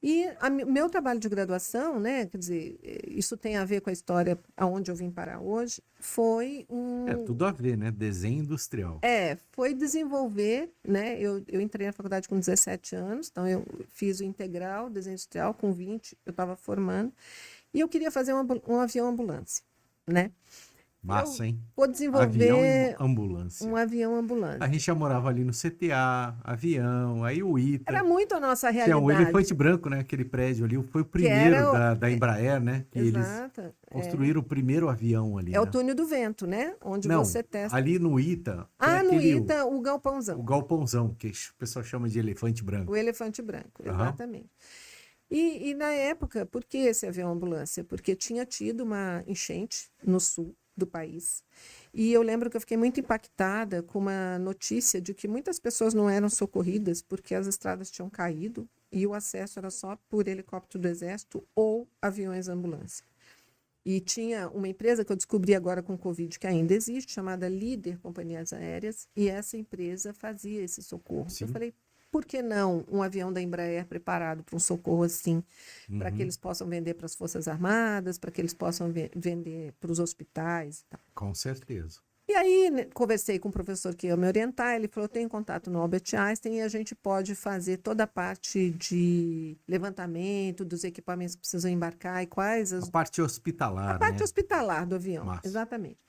E meu trabalho de graduação, né, quer dizer, isso tem a ver com a história aonde eu vim parar hoje, foi É tudo a ver, né? Desenho industrial. foi desenvolver, né, eu entrei na faculdade com 17 anos, então eu fiz o integral, desenho industrial, com 20 eu estava formando, e eu queria fazer um avião ambulância, né? Eu Massa, hein? vou Avião e desenvolver um ambulância. avião A gente ambulância. já morava ali no CTA, avião, aí o Era ITA. muito a nossa Tinha o Elefante realidade, Branco, né? Aquele prédio ali. Foi o que primeiro era, da Embraer, né? Que eles exata, construíram o primeiro avião ali, é o né? túnel do vento, né? Onde Não, você testa. ali no ITA tem Ah, no aquele, ITA, o o galpãozão, galpãozão, que o pessoal chama de Elefante o Branco. elefante branco, Aham. exatamente. E na época, por que esse avião ambulância? Porque tinha tido uma enchente no sul do país. E eu lembro que eu fiquei muito impactada com uma notícia de que muitas pessoas não eram socorridas porque as estradas tinham caído e o acesso era só por helicóptero do Exército ou aviões ambulância. E tinha uma empresa que eu descobri agora com o Covid, que ainda existe, chamada Líder Companhias Aéreas, e essa empresa fazia esse socorro. Eu Sim. falei, por que não um avião da Embraer preparado para um socorro assim, para que Uhum. eles possam vender para as Forças Armadas, para que eles possam vender para os hospitais e tal. Com certeza. E aí, né, conversei com o professor que ia me orientar, ele falou, tem contato no Albert Einstein e a gente pode fazer toda a parte de levantamento dos equipamentos que precisam embarcar e quais A as parte a hospitalar, parte né? hospitalar do avião, Massa. exatamente.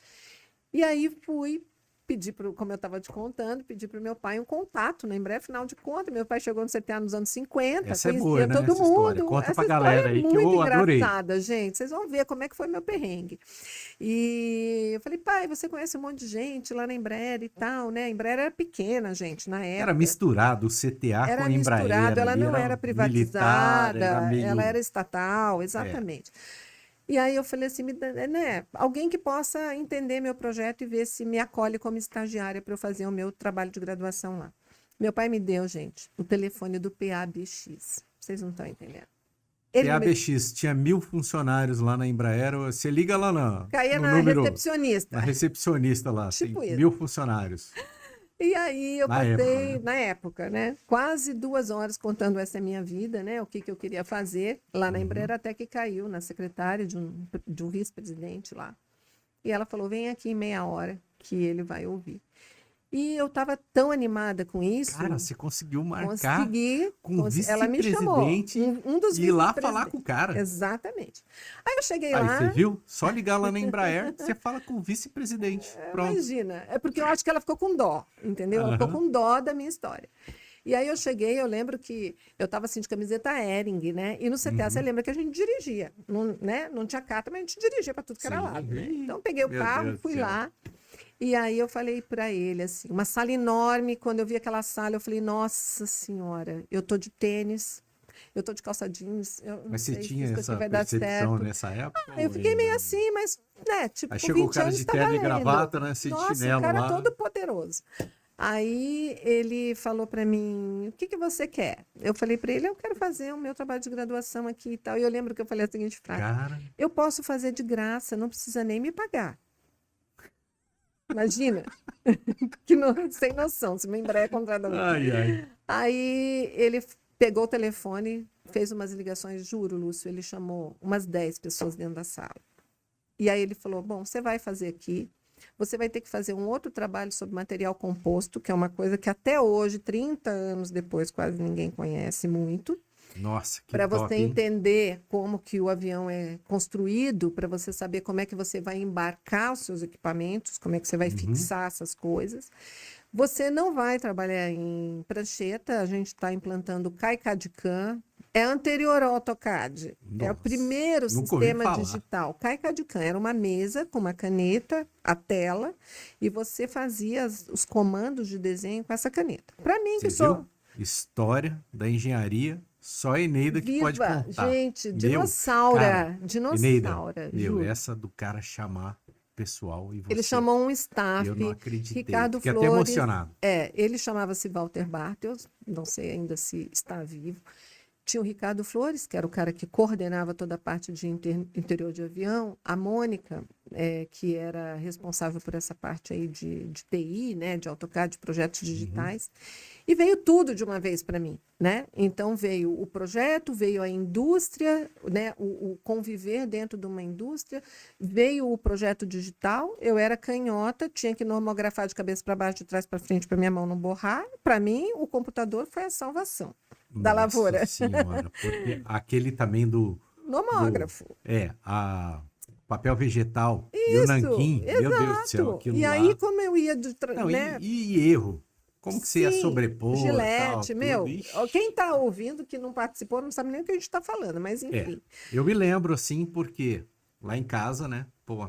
E aí fui pedir, como eu estava te contando, pedi para o meu pai um contato, né? Em breve, final de contas. Meu pai chegou no CTA nos anos 50, Essa é boa, conhecia né? todo Essa história. mundo. Conta pra Essa história galera é aí que muito eu adorei. engraçada, gente. Vocês vão ver como é que foi meu perrengue. E eu falei, pai, você conhece um monte de gente lá na Embraer e tal, né? A Embraer era pequena, gente, na Era época. misturado o CTA com Era a Embraer misturado, ela ali, não era era militar, privatizada, era ela meio. era estatal, É. exatamente. E aí eu falei assim, né, alguém que possa entender meu projeto e ver se me acolhe como estagiária para eu fazer o meu trabalho de graduação lá. Meu pai me deu, gente, o telefone do PABX. Vocês não estão entendendo. Ele não me PABX tinha 1.000 funcionários lá na Embraer. Você liga lá caía no na número, recepcionista, na recepcionista lá, tem tipo isso. 1.000 funcionários. E aí eu Na época, passei, né? na época, né, quase 2 horas contando essa minha vida, né, o que, que eu queria fazer lá na Embraer, Uhum. até que caiu na secretária de um vice-presidente lá. E ela falou, vem aqui em meia hora que ele vai ouvir. E eu estava tão animada com Cara, isso, você conseguiu marcar consegui, com o ela me chamou, vice-presidente um dos e ir lá falar com vice-presidentes. o cara. Exatamente. Aí eu cheguei Aí você lá, viu? Só ligar lá na Embraer, você fala com o vice-presidente. Pronto. imagina, é porque eu acho que ela ficou com dó, entendeu? Ela ficou Aham. com dó da minha história. E aí eu cheguei, eu lembro que eu estava assim de camiseta Hering, né? E no CTA você Uhum. lembra que a gente dirigia, não, né? Não tinha carta, mas a gente dirigia para tudo que era Sim. lado, né? Ih, Então eu peguei o meu carro, Deus do fui céu. lá, e aí eu falei para ele assim, uma sala enorme, quando eu vi aquela sala, eu falei, nossa senhora, eu tô de tênis, eu tô de calça jeans, eu não Mas você sei se tinha isso aqui essa vai dar percepção certo. nessa época Aí eu ou fiquei ainda meio não? assim, mas, né, tipo, Aí com chegou o 20 cara anos de está terno e valendo. gravata, né? Você de Nossa, o chinelo cara lá. todo poderoso. Aí ele falou para mim, o que que você quer? Eu falei para ele, eu quero fazer o meu trabalho de graduação aqui e tal. E eu lembro que eu falei a seguinte frase, Cara, eu posso fazer de graça, não precisa nem me pagar. Imagina, que sem noção, se uma Embraer contrata alguém. ai, ai. Aí ele pegou o telefone, fez umas ligações, juro, Lúcio, ele chamou umas 10 pessoas dentro da sala. E aí ele falou, bom, você vai fazer aqui, você vai ter que fazer um outro trabalho sobre material composto, que é uma coisa que até hoje, 30 anos depois, quase ninguém conhece muito, Nossa, que para você top, hein? entender como que o avião é construído, para você saber como é que você vai embarcar os seus equipamentos, como é que você vai Uhum. fixar essas coisas. Você não vai trabalhar em prancheta, a gente está implantando o KiCad-CAM, é anterior ao AutoCAD, é o Nossa, primeiro nunca ouvi sistema falar. digital. KiCad-CAM era uma mesa com uma caneta, a tela, e você fazia os comandos de desenho com essa caneta. Para mim, que Você viu? sou História da engenharia, só a Eneida que pode viva, contar. gente, Meu, cara, dinossaura, Eneida, dinossaura, meu, juro. essa do cara chamar o pessoal e Ele você. chamou um Eu não staff, acreditei. Ricardo Fiquei até Flores, emocionado. ele chamava-se Walter Bartels, não sei ainda se está vivo. Tinha o Ricardo Flores, que era o cara que coordenava toda a parte de interior de avião, a Mônica, que era responsável por essa parte aí de TI, né, de AutoCAD, de projetos digitais, e veio tudo de uma vez para mim, né? Então veio o projeto, veio a indústria, né, o conviver dentro de uma indústria, veio o projeto digital, eu era canhota, tinha que normografar de cabeça para baixo, de trás para frente, para minha mão não borrar. Para mim, o computador foi a salvação da lavoura. Nossa senhora, porque aquele também do Nomógrafo. a papel vegetal e o nanquim, meu Deus do céu, Exato. aquilo E lá. aí, como eu ia Não, né? e erro? Como que você ia Sim, sobrepor e tal, Gillette, meu. tudo? Ixi. Quem está ouvindo que não participou não sabe nem o que a gente está falando, mas É, enfim. eu me lembro assim, porque lá em casa, né, pô,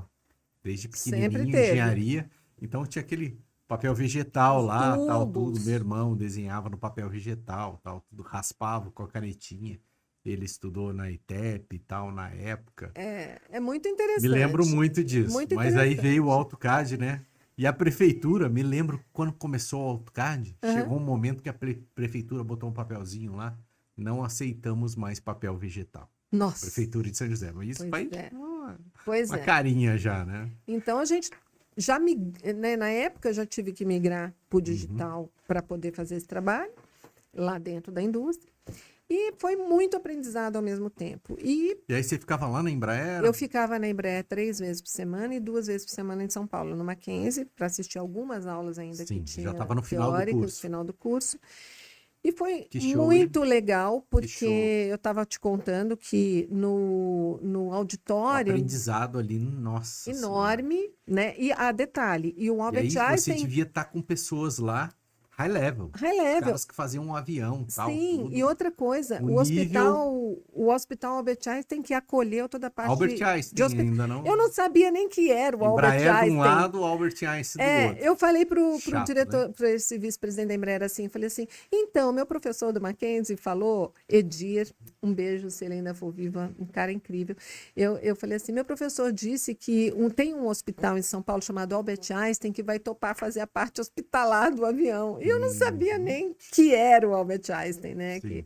desde Sempre pequenininho, teve. engenharia, então tinha aquele papel vegetal Os lá, tal, tubos. tudo. Meu irmão desenhava no papel vegetal, tal, tudo, raspava com a canetinha. Ele estudou na ITEP e tal, na época. É muito interessante. Me lembro muito disso, Muito mas aí interessante. veio o AutoCAD, né? E a prefeitura, me lembro quando começou o AutoCAD, chegou um momento que a prefeitura botou um papelzinho lá, não aceitamos mais papel vegetal. Nossa. Prefeitura de São José. Mas isso Pois faz é. Pois uma é. carinha já, né? Então a gente já né, na época eu já tive que migrar para o digital para poder fazer esse trabalho lá dentro da indústria. E foi muito aprendizado ao mesmo tempo. E E aí você ficava lá na Embraer? eu ficava na Embraer 3 vezes por semana e 2 vezes por semana em São Paulo, no Mackenzie, para assistir algumas aulas ainda Sim, que tinha já estava no final do teóricas, curso. final do curso. E foi Que show, muito legal, porque show. eu estava te contando que no O auditório aprendizado ali, nossa senhora. enorme, né? E detalhe, e o E Albert aí você Einstein devia estar com pessoas lá, high level. high Os level. caras que faziam um avião, tal, Sim, tudo. e outra coisa, O o hospital Albert Einstein que acolheu toda a parte Albert de Einstein ainda não. Eu não sabia nem que era o Albert Embraer de Einstein. um lado, Albert Einstein do outro. Eu falei pro Chato, diretor, né? para esse vice-presidente da Embraer assim, falei assim, então, meu professor do Mackenzie falou, Edir, um beijo se ele ainda for viva, um cara incrível. Eu falei assim, meu professor disse que tem um hospital em São Paulo chamado Albert Einstein que vai topar fazer a parte hospitalar do avião. E eu não sabia nem que era o Albert Einstein, né? Sim.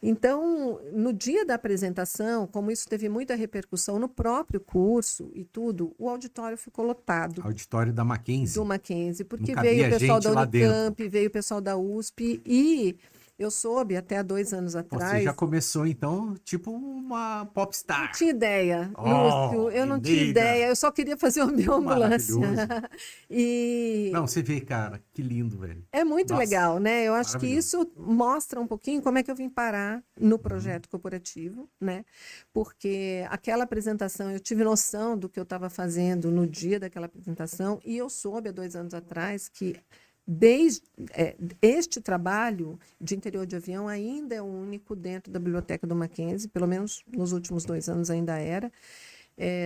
Então, no dia da apresentação, como isso teve muita repercussão no próprio curso e tudo, o auditório ficou lotado Auditório da Mackenzie. do Mackenzie, porque Não veio cabia o pessoal gente da lá Unicamp, veio o pessoal da USP, e eu soube até há 2 anos Você atrás. já começou, então, tipo uma popstar. Não tinha ideia, Oh, Lúcio, eu não tinha menina. ideia, eu só queria fazer uma bioambulância. Maravilhoso. E Não, você vê, cara, que lindo, velho. é muito Nossa, legal, né? Eu acho que maravilhoso. isso mostra um pouquinho como é que eu vim parar no projeto corporativo, né? Porque aquela apresentação, eu tive noção do que eu estava fazendo no dia daquela apresentação, e eu soube há 2 anos atrás que este trabalho de interior de avião ainda é o único dentro da biblioteca do Mackenzie, pelo menos nos últimos 2 anos ainda era,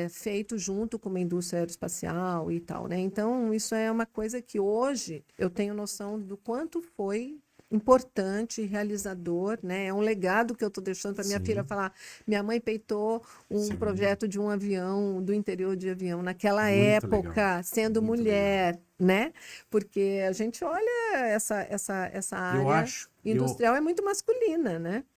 feito junto com uma indústria aeroespacial e tal, né? Então, isso é uma coisa que hoje eu tenho noção do quanto foi importante, realizador, né? É um legado que eu estou deixando para minha Sim. filha falar. Minha mãe peitou um Sim. projeto de um avião, do interior de avião, naquela Muito época, legal. sendo Muito mulher, né? Porque a gente olha essa Eu área acho. industrial é muito masculina, né?